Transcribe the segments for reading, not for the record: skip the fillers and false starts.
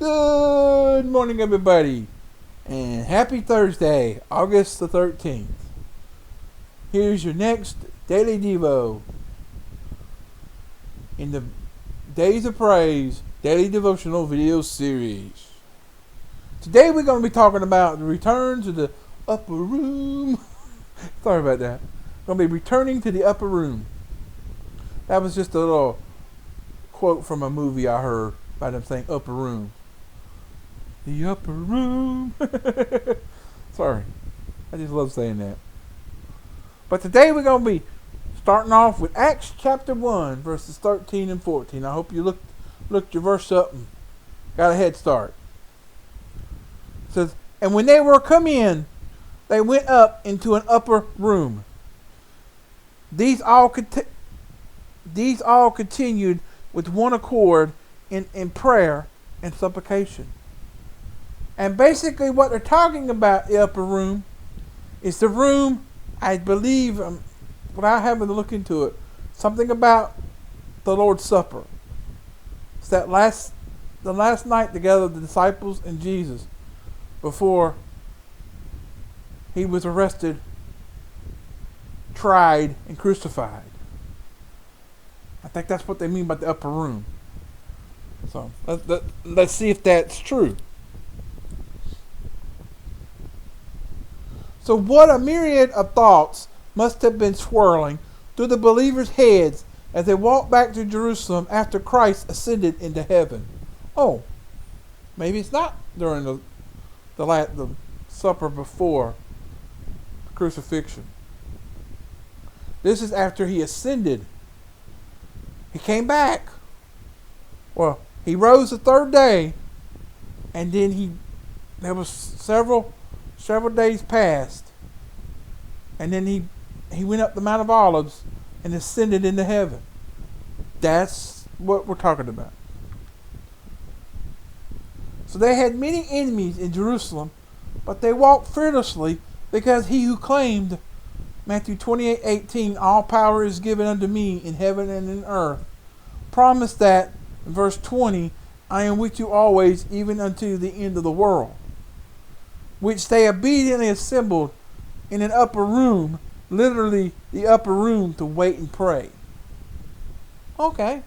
Good morning, everybody, and happy Thursday, August the 13th. Here's your next Daily Devo in the Days of Praise Daily Devotional Video Series. Today we're going to be talking about the return to the upper room. Sorry about that. We're going to be returning to the upper room. That was just a little quote from a movie I heard by them saying upper room. The upper room. Sorry. I just love saying that. But today we're going to be starting off with Acts chapter 1, verses 13 and 14. I hope you looked your verse up and got a head start. It says, and when they were come in, they went up into an upper room. These all continued with one accord in prayer and supplication. And basically what they're talking about, the upper room, is the room, I believe, without having to look into it, something about the Lord's Supper. It's the last night together, the disciples and Jesus, before he was arrested, tried, and crucified. I think that's what they mean by the upper room. So let's see if that's true. So what a myriad of thoughts must have been swirling through the believers' heads as they walked back to Jerusalem after Christ ascended into heaven. Oh, maybe it's not during the supper before the crucifixion. This is after he ascended. He came back. Well, he rose the third day, and then there was several days passed, and then he went up the Mount of Olives and ascended into heaven. That's what we're talking about. So they had many enemies in Jerusalem, but they walked fearlessly because he who claimed, Matthew 28:18, all power is given unto me in heaven and in earth, promised that, in verse 20, I am with you always, even unto the end of the world. Which they obediently assembled in an upper room, literally the upper room, to wait and pray. Okay,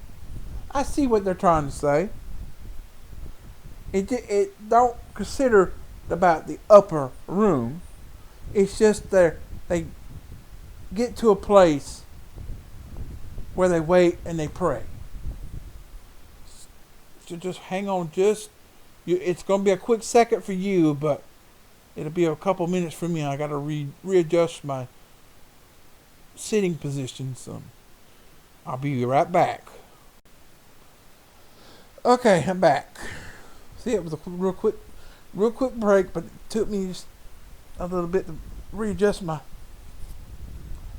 I see what they're trying to say. It don't consider about the upper room. It's just they get to a place where they wait and they pray. So just hang on, it's going to be a quick second for you, but it'll be a couple minutes for me. I got to readjust my sitting position, so I'll be right back. Okay, I'm back. See, it was a real quick break, but it took me just a little bit to readjust my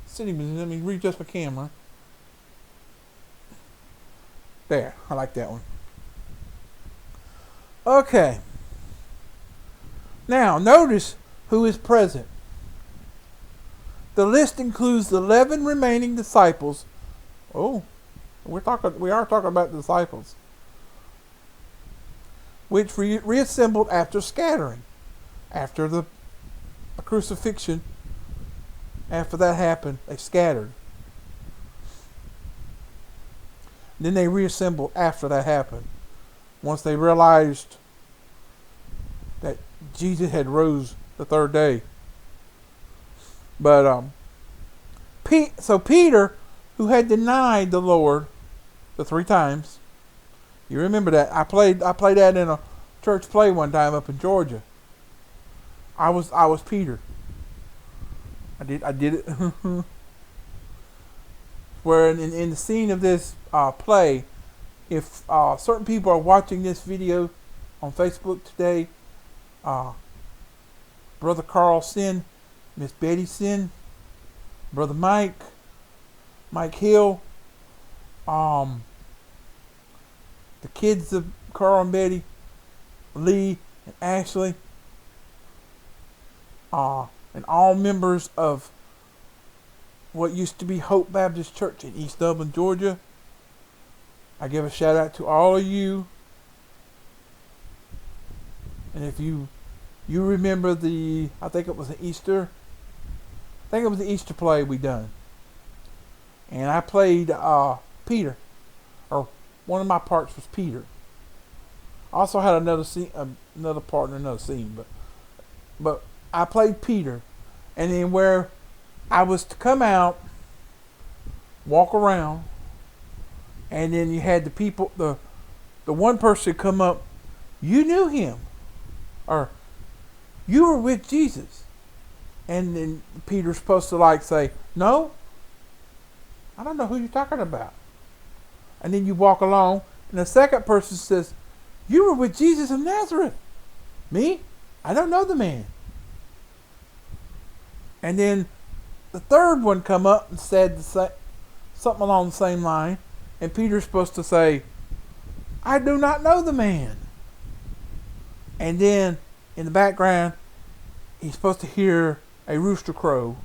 sitting position. Readjust my camera. There, I like that one. Okay. Now, notice who is present. The list includes the 11 remaining disciples. Oh, we are talking about the disciples, which reassembled after scattering, after the crucifixion. After that happened, they scattered. Then they reassembled after that happened, once they realized that Jesus had rose the third day. But so Peter, who had denied the Lord the 3 times, you remember that? I played that in a church play one time up in Georgia. I was Peter. I did it. Where in the scene of this play, if certain people are watching this video on Facebook today, Brother Carl Sin, Miss Betty Sin, Brother Mike Hill, the kids of Carl and Betty, Lee and Ashley, and all members of what used to be Hope Baptist Church in East Dublin, Georgia. I give a shout out to all of you And if you remember I think it was an Easter. I think it was the Easter play we done. And I played Peter, or one of my parts was Peter. I also had another scene, another part in another scene, but I played Peter, and then where I was to come out, walk around, and then you had the people, the one person come up, you knew him, or you were with Jesus, and then Peter's supposed to like say, no, I don't know who you're talking about. And then you walk along, and the second person says, you were with Jesus of Nazareth. Me? I don't know the man. And then the third one come up and said something along the same line, and Peter's supposed to say, I do not know the man. And then in the background, he's supposed to hear a rooster crow.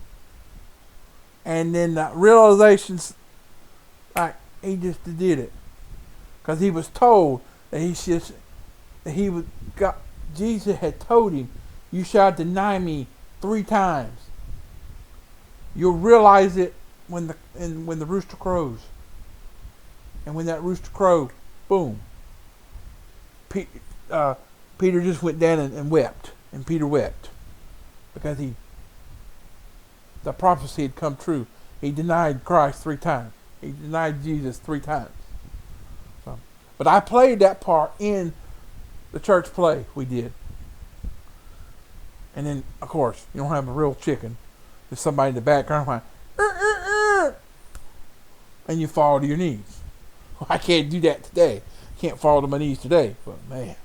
And then the realization's like he just did it, because he was told that Jesus had told him, you shall deny me 3 times. You'll realize it when the rooster crows. And when that rooster crowed, boom. Peter just went down and wept, and Peter wept because the prophecy had come true. He denied Christ 3 times. He denied Jesus 3 times. So, but I played that part in the church play we did. And then, of course, you don't have a real chicken. There's somebody in the background going, and you fall to your knees. Well, I can't do that today. Can't fall to my knees today. But man,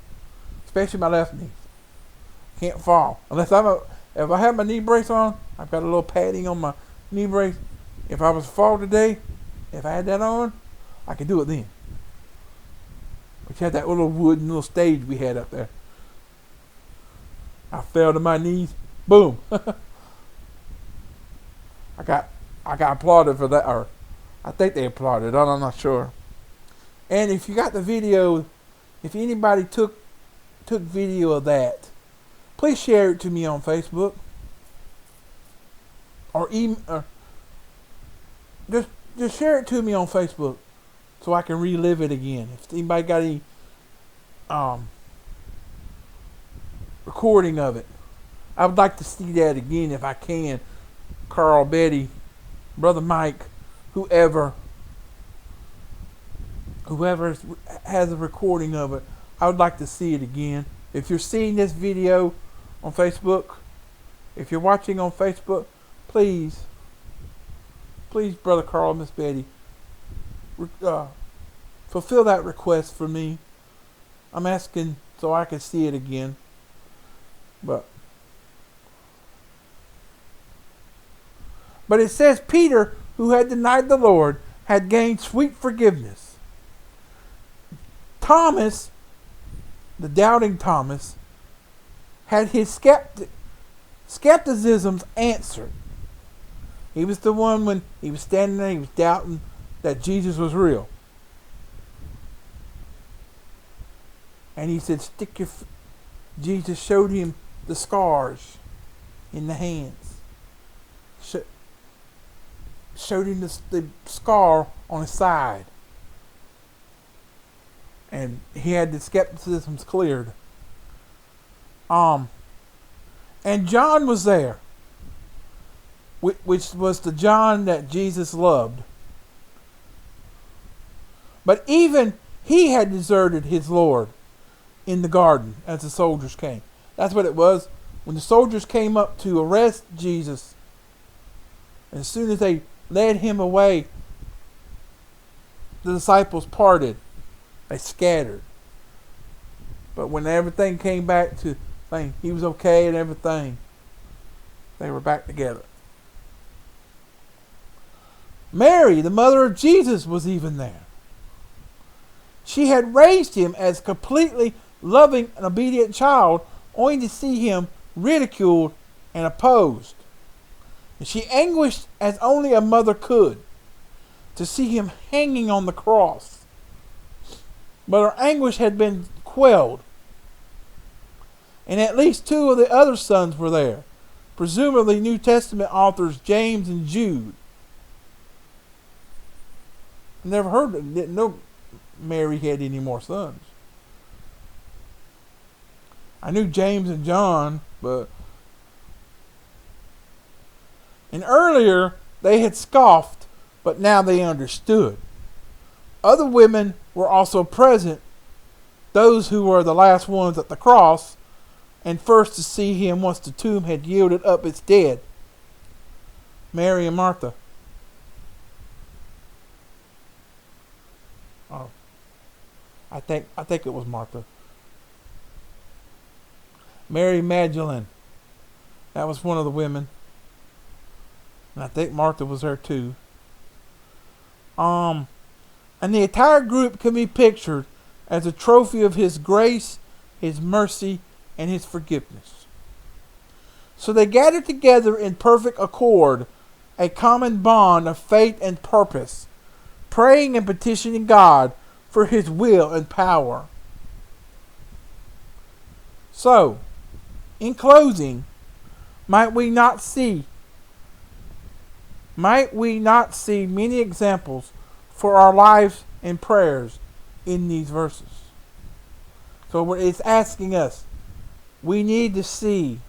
especially my left knee, can't fall unless if I have my knee brace on. I've got a little padding on my knee brace. If I was to fall today, if I had that on, I could do it then. We had that little wooden little stage we had up there. I fell to my knees. Boom. I got applauded for that, or I think they applauded. I'm not sure. And if you got the video, if anybody took video of that, please share it to me on Facebook or email. Just share it to me on Facebook so I can relive it again. If anybody got any recording of it, I would like to see that again if I can. Carl, Betty, Brother Mike, whoever has a recording of it, I would like to see it again. If you're seeing this video on Facebook, if you're watching on Facebook, please, Brother Carl, Miss Betty, fulfill that request for me. I'm asking so I can see it again. But it says Peter, who had denied the Lord, had gained sweet forgiveness. Thomas, the doubting Thomas, had his skepticisms answered. He was the one when he was standing there, he was doubting that Jesus was real. And he said, Jesus showed him the scars in the hands. Showed him the scar on his side. And he had the skepticisms cleared. And John was there, which was the John that Jesus loved. But even he had deserted his Lord in the garden as the soldiers came. That's what it was. When the soldiers came up to arrest Jesus, and as soon as they led him away, the disciples parted. They scattered. But when everything came back to saying he was okay and everything, they were back together. Mary, the mother of Jesus, was even there. She had raised him as completely loving and obedient child, only to see him ridiculed and opposed. And she anguished as only a mother could to see him hanging on the cross. But her anguish had been quelled. and at least two of the other sons were there, presumably New Testament authors James and Jude. I never heard, didn't know Mary had any more sons. I knew James and John, and earlier they had scoffed, but now they understood. Other women were also present, those who were the last ones at the cross, and first to see him once the tomb had yielded up its dead. Mary and Martha. Oh, I think it was Martha. Mary Magdalene. That was one of the women. And I think Martha was there too. And the entire group can be pictured as a trophy of his grace, his mercy, and his forgiveness. So they gathered together in perfect accord, a common bond of faith and purpose, praying and petitioning God for his will and power. So, in closing, might we not see many examples for our lives and prayers in these verses? So it's asking us, we need to see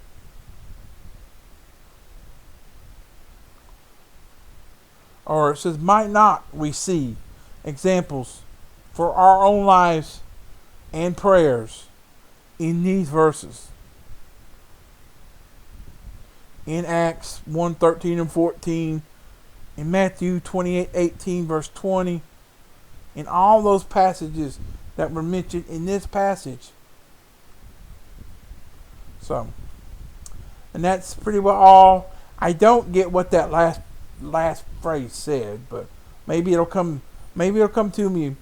or it says, might not we see examples for our own lives and prayers in these verses? In Acts 1:13 and 14, in Matthew 28:18, verse 20, in all those passages that were mentioned in this passage. So, and that's pretty well all. I don't get what that last phrase said, but maybe it'll come to me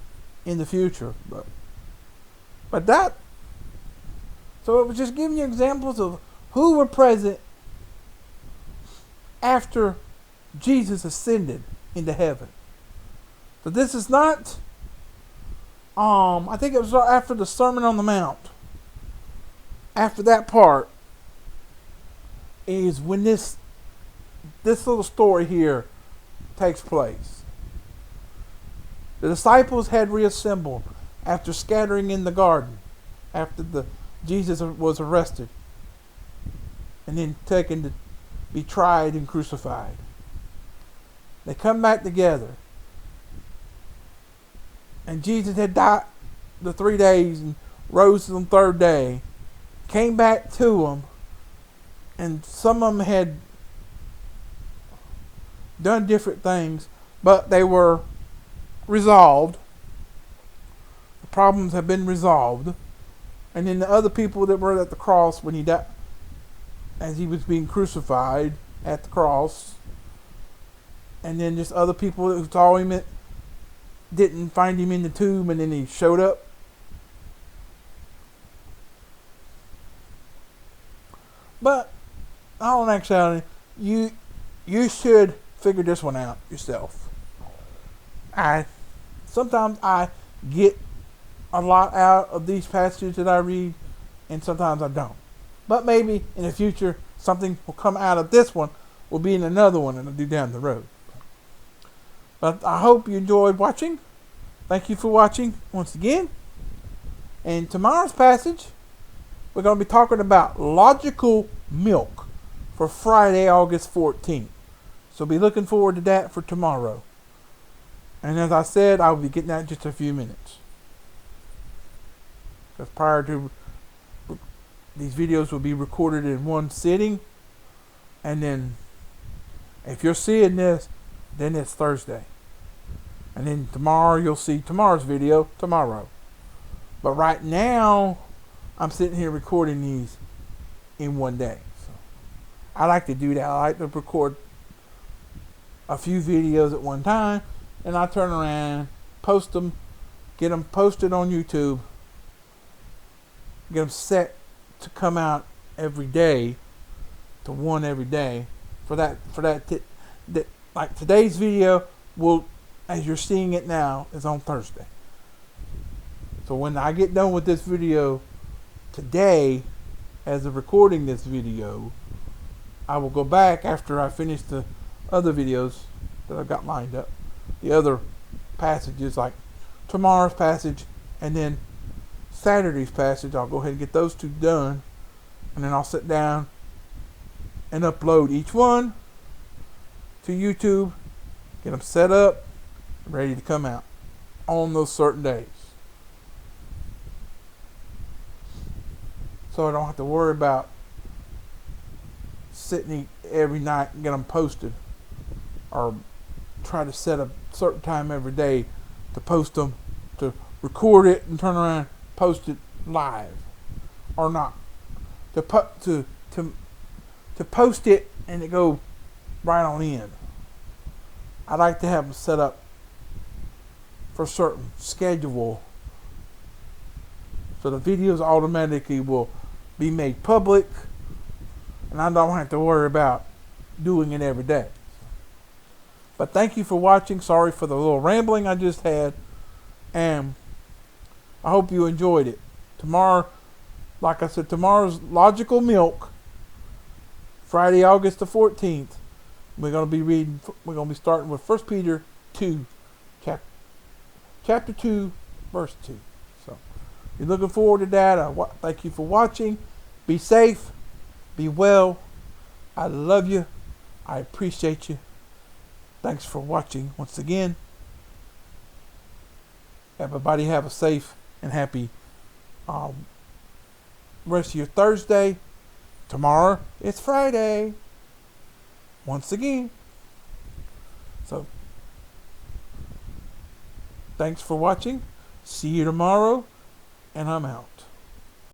in the future. But that, so it was just giving you examples of who were present after Jesus ascended into heaven. So this is not, I think it was after the Sermon on the Mount. After that part is when this little story here takes place. The disciples had reassembled after scattering in the garden, after Jesus was arrested and then taken to be tried and crucified. They come back together, and Jesus had died the 3 days and rose on the third day, came back to them, and some of them had done different things, but they were resolved. The problems have been resolved. And then the other people that were at the cross when he died, as he was being crucified at the cross, and then just other people who saw him, didn't find him in the tomb, and then he showed up. But all in actuality, you should figure this one out yourself. Sometimes I get a lot out of these passages that I read, and sometimes I don't. But maybe in the future, something will come out of this one, will be in another one, and I'll do down the road. But I hope you enjoyed watching. Thank you for watching once again. And tomorrow's passage, we're going to be talking about logical milk for Friday, August 14th. So be looking forward to that for tomorrow. And as I said, I'll be getting that in just a few minutes. Because prior to, these videos will be recorded in one sitting. And then, if you're seeing this, then it's Thursday. And then tomorrow, you'll see tomorrow's video tomorrow. But right now, I'm sitting here recording these in one day. So I like to do that. I like to record a few videos at one time, and I turn around, post them, get them posted on YouTube, get them set to come out every day, to one every day. Like today's video will, as you're seeing it now, is on Thursday. So when I get done with this video today, as of recording this video. I will go back after I finish the other videos that I've got lined up. The other passages, like tomorrow's passage and then Saturday's passage, I'll go ahead and get those two done. And then I'll sit down and upload each one to YouTube, get them set up, ready to come out on those certain days. So I don't have to worry about sitting every night and get them posted, or try to set a certain time every day to post them, to record it and turn around, post it live, or not. To post it and it go right on in. I like to have them set up for a certain schedule, so the videos automatically will be made public, and I don't have to worry about doing it every day. But thank you for watching. Sorry for the little rambling I just had, and I hope you enjoyed it. Tomorrow, like I said, tomorrow's Logical Milk, Friday, August the 14th. We're going to be starting with 1 Peter 2, chapter 2, verse 2. So, you're looking forward to that. Thank you for watching. Be safe. Be well. I love you. I appreciate you. Thanks for watching once again. Everybody have a safe and happy rest of your Thursday. Tomorrow it's Friday. Once again. So, thanks for watching. See you tomorrow. And I'm out.